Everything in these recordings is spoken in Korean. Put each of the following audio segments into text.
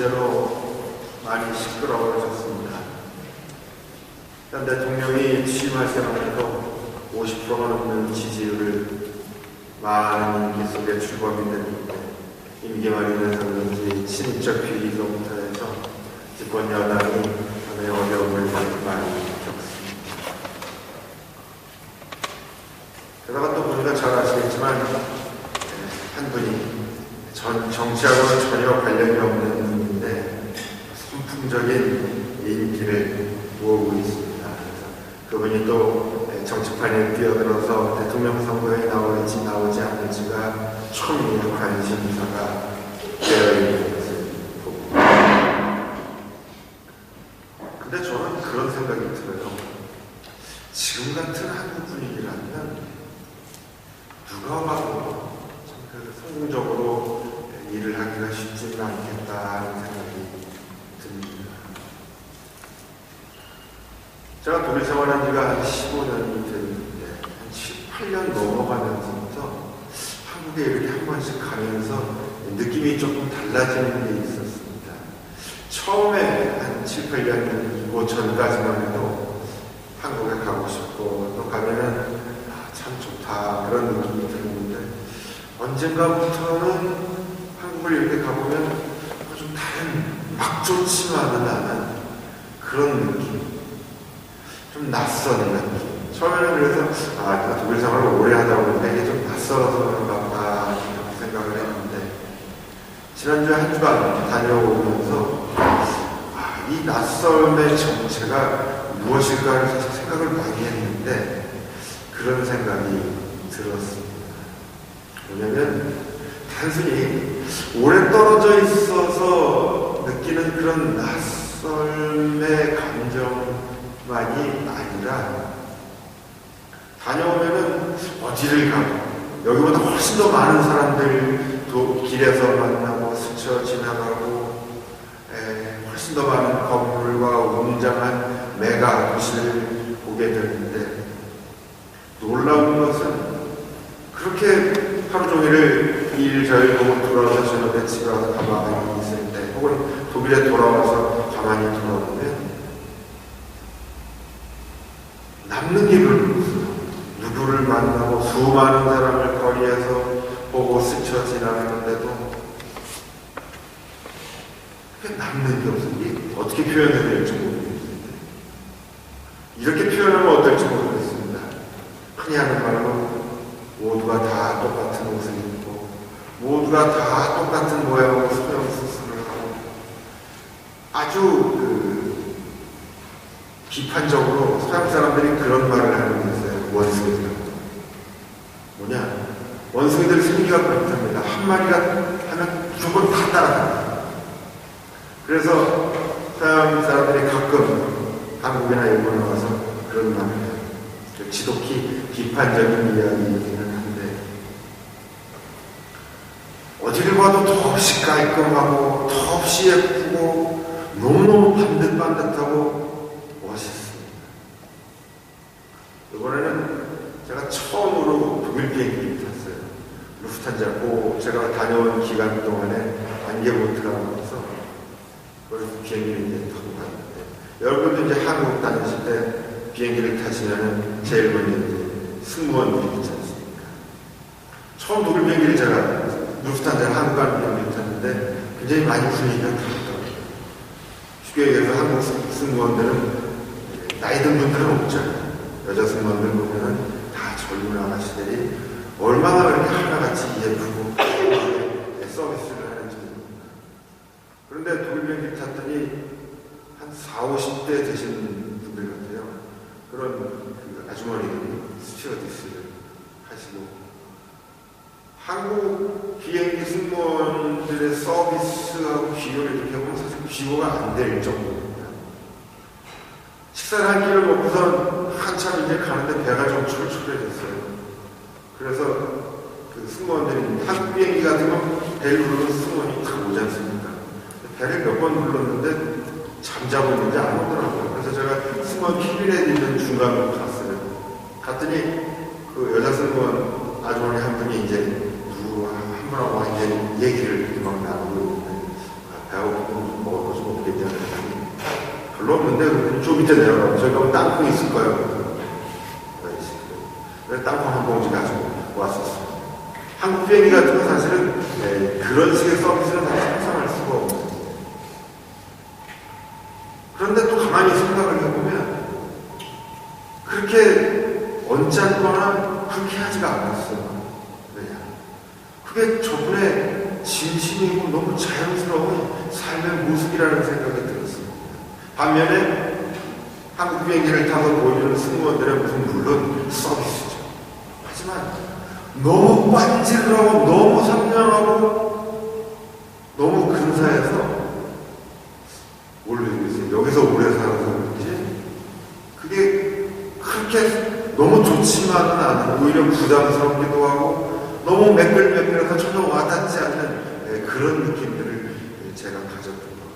문제로 많이 시끄러워졌습니다. 현 대통령이 취임하시면서 50%가 넘는 지지율을 많은 인기 속에 출범이 됐는데 임기 말인에서 그런지 친인적 비리로부터 해서 집권 여당이 상당히 어려움을 많이 겪습니다. 게다가 또 우리가 잘 아시겠지만 한 분이 정치하고는 전혀 관련이 없는 분인데 선풍적인 인기를 모으고 있습니다. 그래서 그분이 또 정치판에 뛰어들어서 대통령 선거에 나올지 나오지 않을지가 초미의 관심사가 되어 있는 것을 봅니다. 근데 저는 그런 생각이 들어요. 지금 같은 한국 분위기라면 누가 봐도 성공적으로 일을 하기가 쉽지는 않겠다는 생각이 듭니다. 제가 독일 생활한 지가 한 15년이 됐는데 한 18년 넘어가면서부터 한국에 이렇게 한 번씩 가면서 느낌이 조금 달라지는 게 있었습니다. 처음에 한 7, 8년 이고 전까지만 해도 한국에 가고 싶고 또 가면은 참 좋다 그런 느낌이 드는데 언젠가부터는 한국을 이렇게 가보면 좀 다른 막 좋지만은 않은 그런 느낌, 좀 낯선 느낌. 처음에는 그래서 독일 생활을 오래 하다 보니까 이게 좀 낯설어서 그런가 보다 이렇게 생각을 했는데 지난주에 한 주간 다녀오면서 이 낯설의 정체가 무엇일까를 사실 생각을 많이 했는데 그런 생각이 들었습니다. 뭐냐면 단순히 오래 떨어져 있어서 느끼는 그런 낯설의 감정만이 아니라 다녀오면은 어디를 가도 여기보다 훨씬 더 많은 사람들도 길에서 만나고 스쳐 지나가고 훨씬 더 많은 건물과 웅장한 메가 도시를 보게 되는데 놀라운 것은 그렇게 하루 종일을 일저일 보고 돌아와서 저녁에 집에 와서 가만히 있을 때 혹은 독일에 돌아와서 가만히 돌아오면 남는 게 별로 없어요. 누구를 만나고 수많은 사람을 거리에서 보고 스쳐 지나가는데도 남는 게 없어요. 이게 어떻게 표현해야 될지 모르겠는데 이렇게 표현하면 어떨지 모르겠습니다. 흔히 하는 말로 모두가 다 똑같은 옷을 입고 모두가 다 똑같은 모양으로 성형수술을 하고 아주 비판적으로 서양 사람들이 그런 말을 하는 게 있어요. 원숭이들. 뭐냐? 원숭이들 생기가 그렇답니다. 한 마리가 하면 무조건 다 따라갑니다. 그래서 서양 사람들이 가끔 한국이나 일본에 와서 그런 말을 해요. 지독히 비판적인 이야기이기는 한데 어디를 봐도 더없이 깔끔하고 더없이 예쁘고 너무너무 반듯반듯하고 멋있습니다. 이번에는 제가 처음으로 독일 비행기를 탔어요. 루프탄자고 제가 다녀온 기간 동안에 안개보트가 나와서 그래서 비행기를 이제 타고 갔는데 여러분도 이제 한국 다니실 때 비행기를 타시면 제일 먼저 승무원들이 있지 않습니까? 처음 독일 비행기를 제가 루프탄자 한국 가는 비행기를 탔는데 굉장히 많이 분위기가 다르더라고요. 쉽게 얘기해서 한국 승무원들은 나이 든 분들은 없잖아요. 여자 승무원들 보면은 다 젊은 아가씨들이 얼마나 그렇게 하나같이 예쁘고 서비스를 하는지 모릅니다. 그런데 독일 비행기를 탔더니 한 40, 50대 되신 분들 같아요. 그런 아주머니들이 스튜어디스를 하시고 한국 비행기 승무원들의 서비스하고 비교를 이렇게 보면 사실 비교가 안 될 정도입니다. 식사를 한 끼를 먹고선 한참 이제 가는데 배가 좀 출출해졌어요. 그래서 그 승무원들이 한국 비행기 같은 건 배를 누르면 승무원이 다 오지 않습니까? 배를 몇 번 눌렀는데 잠자고 있는지 안 오더라고요. 그래서 제가 승무원 키비넷 있는 중간으로 갔어요. 갔더니 그 여자 승무원 아주머니 한 분이 이제 누구 한 분하고 이제 얘기를 이렇게 막 나누고 있는데 배고프고 별로 없는데 좀 밑에 내려가면 저기 가면 땅콩 있을 거예요. 그래서 땅콩 한 봉지 가지고 왔었어요. 한국 비행기 같은 건 사실은 그런 식의 서비스는 사실 상상할 수가 없어요. 그런데 또 가만히 생각을 해보면 그렇게 언짢거나 그렇게 하지가 않았어요. 왜냐? 그게 저분의 진심이고 너무 자연스러운 삶의 모습이라는 생각이 들었습니다. 반면에 한국 비행기를 타서 보여주는 승무원들의 모습은 물론 서비스죠. 하지만 너무 빤지를 하고 너무 상냥하고 너무 근사해서 모르겠어요. 여기서 오래 살아서 그런지 그게 그렇게 너무 좋지만은 않은, 오히려 부담스럽기도 하고 너무 매끌매끌해서 전혀 와닿지 않는 그런 느낌들을 제가 가졌던 것 같아요.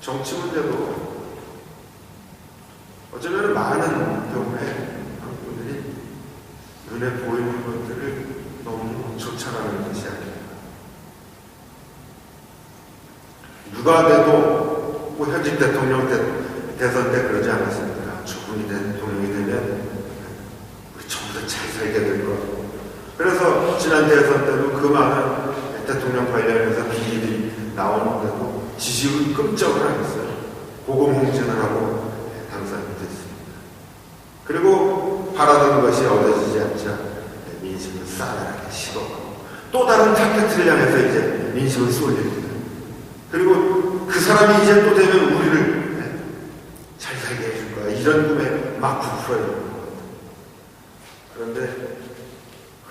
정치 문제도 어쩌면 많은 경우에 한국 분들이 눈에 보이는 것들을 너무 쫓아가는 것이 아닙니다. 누가 돼도 뭐 현직 대통령 대선 때 그러지 않았습니까? 저분이 대통령이 되면 우리 전부 다 잘 살게 될 거고. 그래서 지난 대선 때도 그 많은 대통령 관련해서 비리들이 나오는데도 지지율 끔찍을 안 했어요. 고공행진을 하고 당선이 됐습니다. 그리고 바라던 것이 얻어지지 않자 민심을 싸늘하게 식어가고 또 다른 타겟을 향해서 이제 민심을 쏠립니다. 그리고 그 사람이 이제 또 되면 우리를 잘 살게 해줄 거야. 이런 꿈에 막 부풀어 있는 것 같아요. 그런데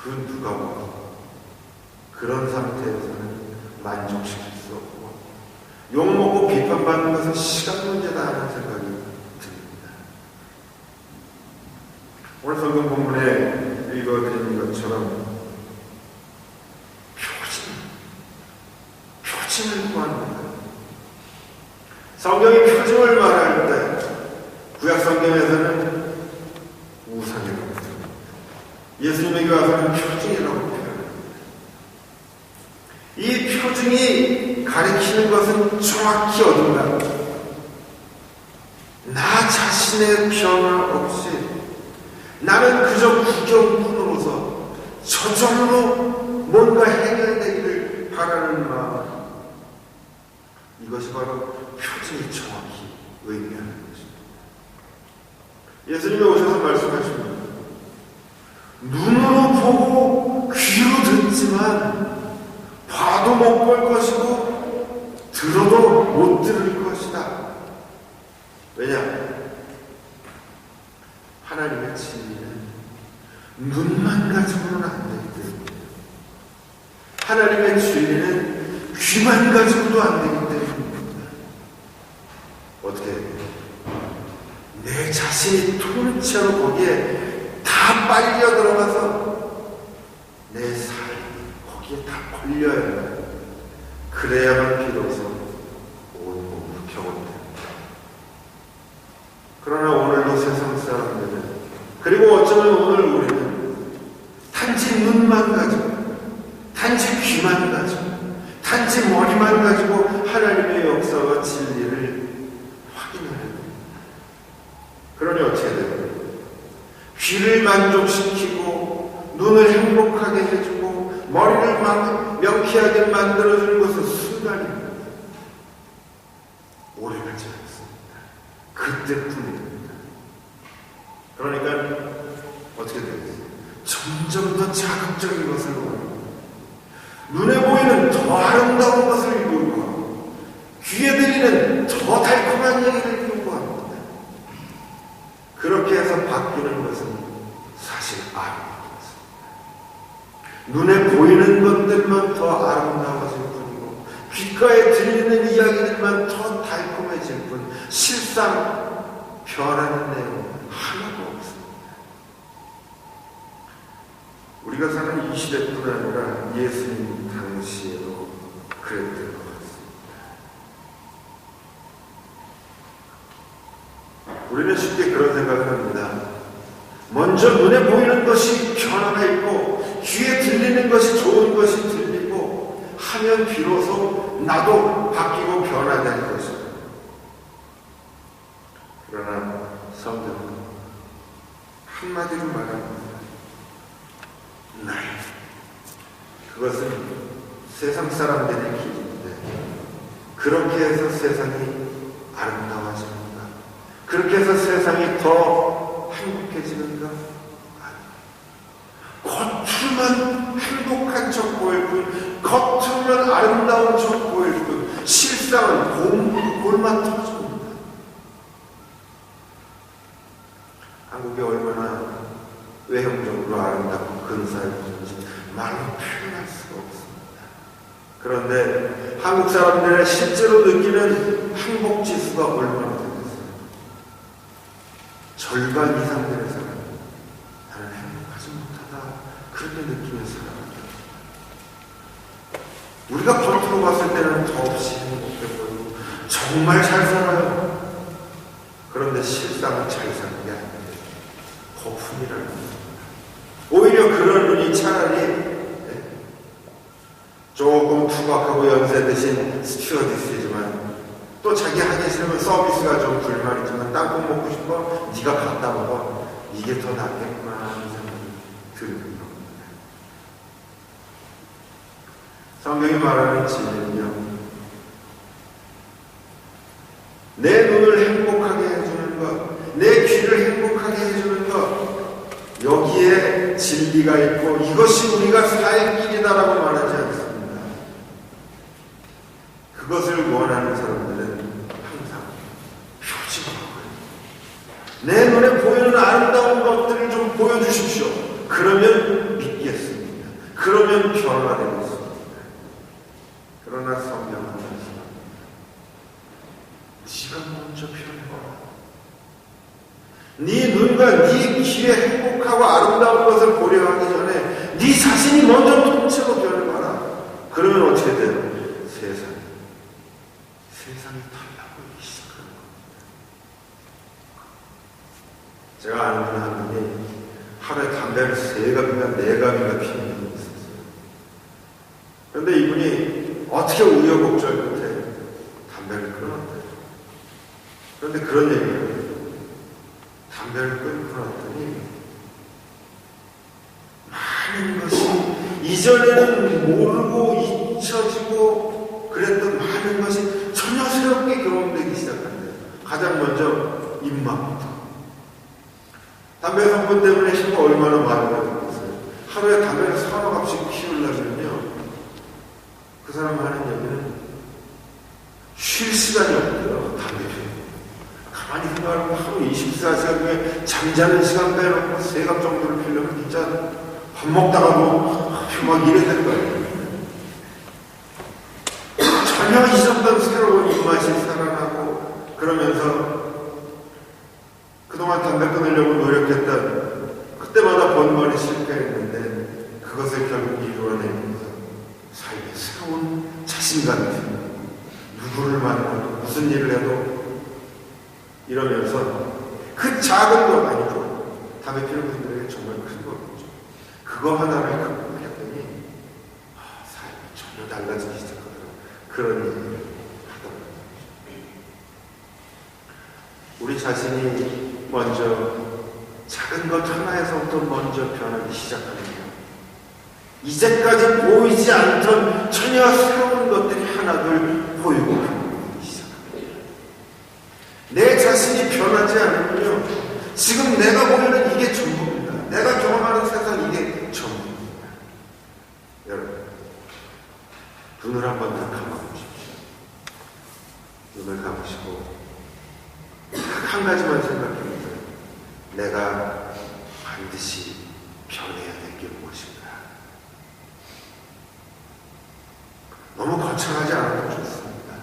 그 누가 뭐 그런 상태에서는 만족시킬 수 없고 욕먹고 비판받는 것은 시간 문제다 하는 생각이 듭니다. 오늘 성경 본문에 읽어드린 것처럼 표징을 구합니다. 성경이 표징을 말할 때 구약 성경에서는 우상이라고 합니다. 예수님에게 와서는 표징이라고 표현합니다. 이 표징이 가리키는 것은 정확히 어딘가 나 자신의 변화 없이 나는 그저 구경꾼으로서 저절로 뭔가 해결되기를 바라는 마음, 이것이 바로 표징이 정확히 의미하는 것입니다. 예수님이 오셔서 말씀하십니다. 눈으로 보고 귀로 듣지만 봐도 못 볼 것이고 들어도 못 들을 것이다. 왜냐? 하나님의 진리는 눈만 가지고는 안 되기 때문에, 하나님의 진리는 귀만 가지고도 안 되기 때문입니다. 어떻게 해요? 내 자신이 통째로 거기에 다 빨려 들어가서 내 삶이 거기에 다 걸려야 해요. 그래야만 비로소 온 몸으로 경험됩니다. 그러나 오늘도 세상 사람들은, 그리고 어쩌면 오늘 우리는 단지 눈만 가지고, 단지 귀만 가지고, 단지 머리만 가지고 하나님의 역사와 진리를 확인해야 됩니다. 그러니 어떻게 돼요? 귀를 만족시키고 눈을 행복하게 해주고 머리를 명쾌하게 만들어주는 것은 순간입니다. 오래가지 않습니다. 그때뿐입니다. 그러니까 어떻게 되겠어요? 점점 더 자극적인 것을 원합니다. 눈에 보이는 더 아름다운 것을 요구하고 귀에 들리는 더 달콤한 얘기를 요구합니다. 그렇게 해서 바뀌는 것은 사실 아닙니다. 눈에 보이는 것들만 더 아름다워질 뿐이고 귓가에 들리는 이야기들만 더 달콤해질 뿐 실상 변하는 내용은 하나도 없습니다. 우리가 사는 이 시대뿐 아니라 예수님 당시에도 그랬던 것 같습니다. 우리는 쉽게 그런 생각을 합니다. 먼저 눈에 보이는 것이 변화가 있고 귀에 들리는 것이 좋은 것이 들리고 하면 비로소 나도 바뀌고 변화될 것이다. 한마디로 말합니다. 날. 그것은 세상 사람들의 길인데 그렇게 해서 세상이 아름다워집니다. 그렇게 해서 세상이 더 행복해지는가? 겉으로만 행복한 척 보일 뿐, 겉으로만 아름다운 척 보일 뿐, 실상은 골마 터집니다. 한국이 얼마나 외형적으로 아름답고 근사해 보이는지 말로 표현할 수가 없습니다. 그런데 한국 사람들의 실제로 느끼는 행복 지수가 얼마나 되겠어요? 절반 이상 되는 사람은 나는 행복하지 못하다, 그렇게 느끼는 사람입니다. 우리가 겉으로 봤을 때는 더없이 행복해 보이고 정말 잘 살아요. 그런데 실상은 잘 사는 게 아니에요. 거품이라는 겁니다. 오히려 그런 분이 차라리 조금 투박하고 연세 드신 스튜어디스이지만 또 자기 하기 싫으면 서비스가 좀 불만이지만 땅콩 먹고 싶어? 네가 갖다 먹어. 이게 더 낫겠구나 하는 생각이 드는 겁니다. 성경이 말하는 진리는요, 내 눈을 행복하게 해주는 것, 내 귀를 행복하게 해주는 것, 여기에 진리가 있고 이것이 우리가 살 길이다라고 말하지 않습니다. 그것을 원하는 사람들은 항상 표지하고요. 내 눈에 보이는 아름다운 것들을 좀 보여주십시오. 그러면 믿겠습니다. 그러면 변화가 되겠습니다. 그러나 성경은 네가 먼저 변해봐. 네 눈과 네 귀에 행복하고 아름다운 것을 보려 하기 전에 네 자신이 먼저 통째로 변해봐라. 그러면 어떻게 돼요? 세상이 달라보이기 시작하는 겁니다. 제가 아는 한 분이 하루에 담배를 3갑인가 4갑인가 피우는 분이 있었어요. 그런데 이분이 어떻게 우여곡절 끝에 담배를 끊었대요. 그런데 그런 얘기를 해요. 담배를 끊고 났더니 많은 것이 이전에는 모르고 잊혀지고 그랬던 많은 것이 전혀 새롭게 경험되기 시작한대요. 가장 먼저 입맛부터. 담배 성분 때문에 힘이 얼마나 많은가 듣겠어요. 하루에 담배를 3갑씩 피우려면요, 그 사람 하는 얘기는 쉴 시간이 없대요. 담배 피우고. 가만히 생각하면 하루 24시간 중에 잠자는 시간 빼놓고 3갑 정도를 피우려면 진짜 밥 먹다가도 막 이래야 될 거예요. 전혀 잊었던 새로운 입맛이 살아나고, 그러면서 그동안 담배 끊으려고 노력했던 그때마다 번번이 실패했는데 그것을 결국 이루어내면서 삶에 새로운 자신감이 생기고, 누구를 만나도 무슨 일을 해도 이러면서 그 작은 것 아니고 담배 피우는 분들에게 정말 큰 거겠죠. 그거 하나를 극복했더니 삶이 전혀 달라지기 시작하더라고요. 그런 얘기를 하더라고요. 우리 자신이 먼저 작은 것 하나에서부터 먼저 변하기 시작하는 거예요. 이제까지 보이지 않던 전혀 새로운 것들이 하나둘 보이고 변하기 시작합니다. 내 자신이 변하지 않으면요, 지금 내가 보이는 이게 전부입니다. 내가 경험하는 세상 이게 전부입니다. 여러분, 눈을 한번 더 감아보십시오. 눈을 감으시고 딱 한 가지만 생각해보세요. 내가 반드시 변해야 될 게 무엇인가. 너무 거창하지 않아도 좋습니다.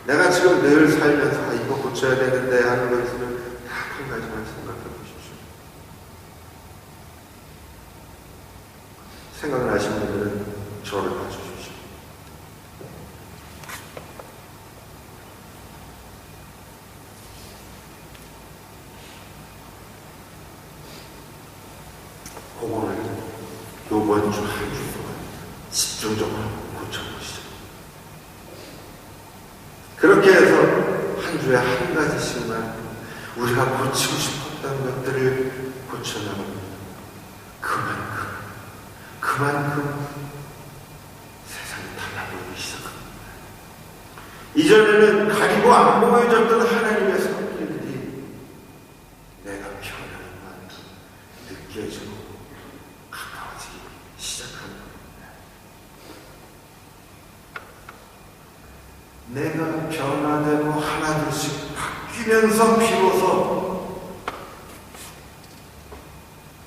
내가 지금 늘 살면서 이거 고쳐야 되는데 하는 거 있으면 딱 한 가지만 생각해 보십시오. 생각나신 분들은 저를 봐주십시오. 그거를 요번 주 한 주 동안 집중적으로 고쳐보시죠. 그렇게 해서 한 주에 한 가지씩만 우리가 고치고 싶어요. 잘못했던 것들을 고쳐나갑니다. 그만큼 세상이 달라 보이기 시작합니다. 이전에는 가리고 안 보여졌던 하나님의 성품들이 내가 변하는 만큼 느껴지고 가까워지기 시작합니다. 내가 변화되고 하나둘씩 바뀌면서 비로소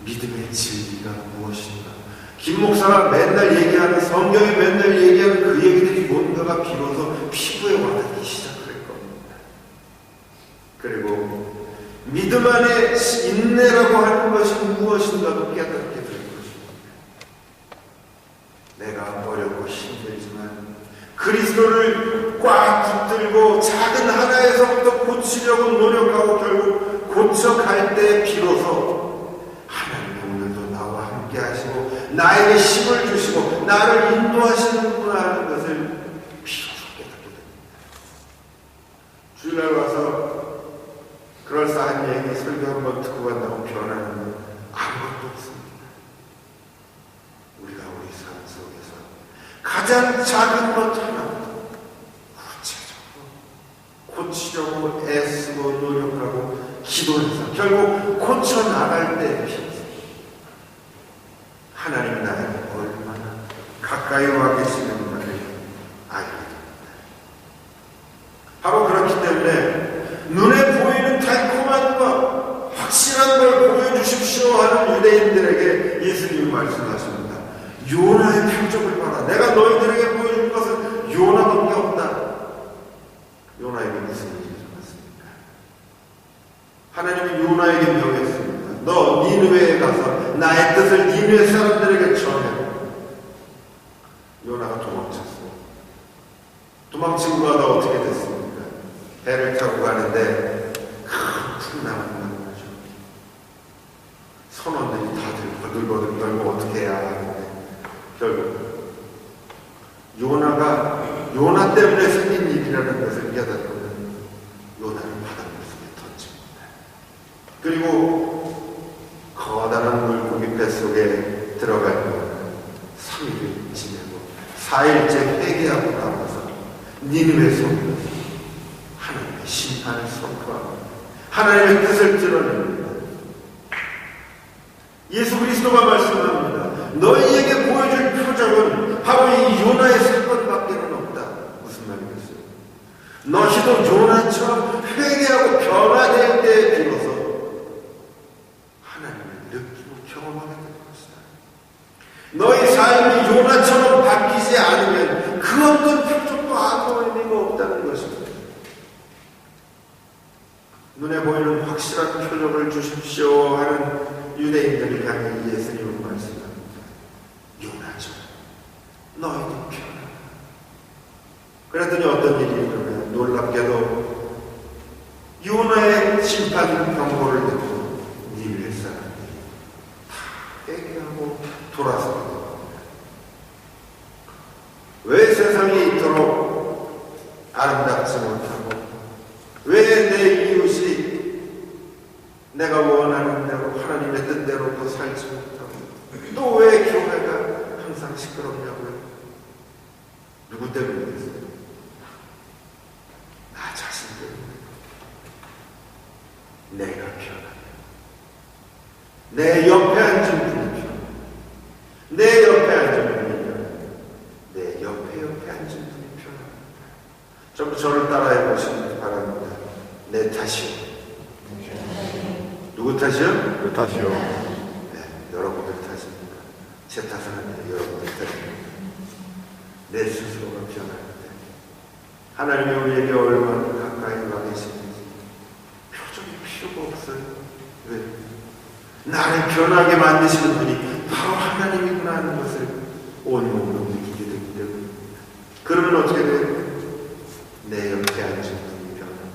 믿음의 진리가 무엇인가, 김 목사가 맨날 얘기하는, 성경이 맨날 얘기하는 그 얘기들이 뭔가가 비로소 피부에 와닿기 시작할 겁니다. 그리고 믿음 안에 인내라고 하는 것이 무엇인가도 깨닫게 될 것입니다. 내가 어렵고 힘들지만 그리스도를 꽉 붙들고 작은 하나에서부터 고치려고 노력하고 결국 고쳐갈 때 비로소 하나님이 오늘도 나와 함께 하시고 나에게 힘을 주시고 나를 인도하시는구나 하는 것을 비로소 깨닫게 됩니다. 주일날 와서 그럴싸한 얘기 설교 한번 듣고 간다고 변하는 건 아무것도 없습니다. 우리가 우리 삶 속에서 가장 작은 것 하나부터 구체적으로 고치려고 애쓰고 노력하고 기도해서 결국 고쳐나갈 때 비로소 하나님이 나에게 얼마나 가까이 와 계시는가를 알게 됩니다. 바로 그렇기 때문에 눈에 보이는 달콤한 것, 확실한 걸 보여주십시오 하는 유대인들에게 예수님이 말씀하십니다. 요나의 표적을 봐라. 내가 너희들에게 보여줄 것은 요나밖에 없다. 요나에게 무슨 일이 일어났습니까? 하나님이 요나에게 명했습니다. 너 니느웨에 가서 나의 뜻을 니느웨 사람들에게 전해. 요나가 도망쳤어. 도망친 거가 어떻게 됐습니까? 배를 타고 가는데 큰 풍랑을 만난 거죠. 선원들이 다들 버들버들 떨고 어떻게 해야 하는데 결국 요나 때문에 생긴 일이라는 것을 깨닫고는 요나를 바닷물속에 던집니다. 그리고 거대한 물고기 뱃속에 들어가고 3일을 지내고 4일째 회개하고 나와서 니느웨 성읍에서 하나님의 심판을 선포하고 하나님의 뜻을 드러냅니다. 예수 그리스도가 말씀합니다. 너희에게 보여줄 표적은 바로 이 요나의 사건밖에는 없다. 무슨 말이겠어요? 너희도 요나처럼 회개하고 변화될 때에 비로소 하나님을 느끼고 경험하게 될 것이다. 너희 삶이 요나처럼 바뀌지 않으면 그 어떤 표적도 아무 의미가 없다는 것입니다. 눈에 보이는 확실한 표적을 주십시오 하는 유대인들을 향해 예수님은 말씀합니다. 요나처럼 너희도 변하라. 그랬더니 어떤 일이 일어나요? 놀랍게도 요나의 심판 경고를 듣고 니느웨 사람들이 다 회개하고 돌아서게 됩니다. 왜 세상이 이토록 아름답지 못하고 왜 내 이웃이 내가 원하는 대로 하나님의 뜻대로 또 살지 못하고 또 왜 교회가 항상 시끄럽냐고요? 누구 때문이겠어요? 나 자신 때문에. 내가 변하면 내 옆에 앉은 분이 변하면 내 옆에 앉은 분이 변하면 내 옆에 앉은 분이 변하면 전부 저를 따라해 보시기 바랍니다. 내 탓이요. 누구 탓이요? 그 탓이요. 네, 여러분들 탓입니다. 제 탓은 아니에요. 여러분들 탓입니다. 내 스스로가 변할 때 하나님이 우리에게 얼마나 가까이 와 계시는지 표정이 필요가 없어요. 왜? 나를 변하게 만드시는 분이 바로 하나님이구나 하는 것을 온몸으로 느끼게 되기 때문에. 그러면 어떻게 돼요? 내 옆에 앉은 분이 변하고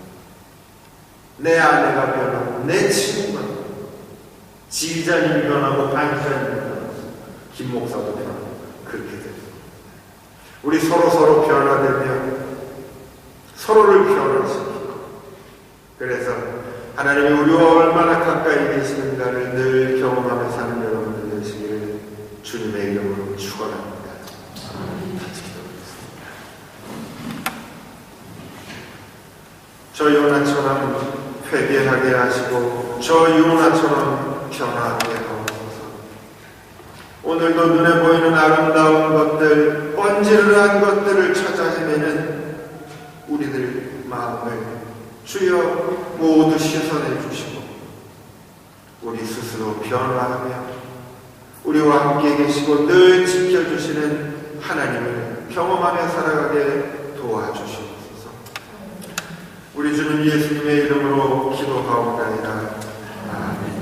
내 아내가 변하고 내 친구가 변하고 지휘자님이 변하고 반주자님이 변하고 김 목사도 변하고 그렇게 됩니다. 우리 서로 변화되면 서로를 변화시키고 그래서 하나님이 우리와 얼마나 가까이 계시는가를 늘 경험하며 사는 여러분들 되시기를 주님의 이름으로 축원합니다. 같이 기도하겠습니다. 저 요나처럼 회개하게 하시고 저 요나처럼 변화하게 하옵소서. 오늘도 눈에 보이는 아름다운 것들, 번지르르한 것들을 찾아 헤매는 우리들 마음을 주여 모두 씻어내 주시고 우리 스스로 변화하며 우리와 함께 계시고 늘 지켜주시는 하나님을 경험하며 살아가게 도와주시옵소서. 우리 주님 예수님의 이름으로 기도하옵나이다. 아멘.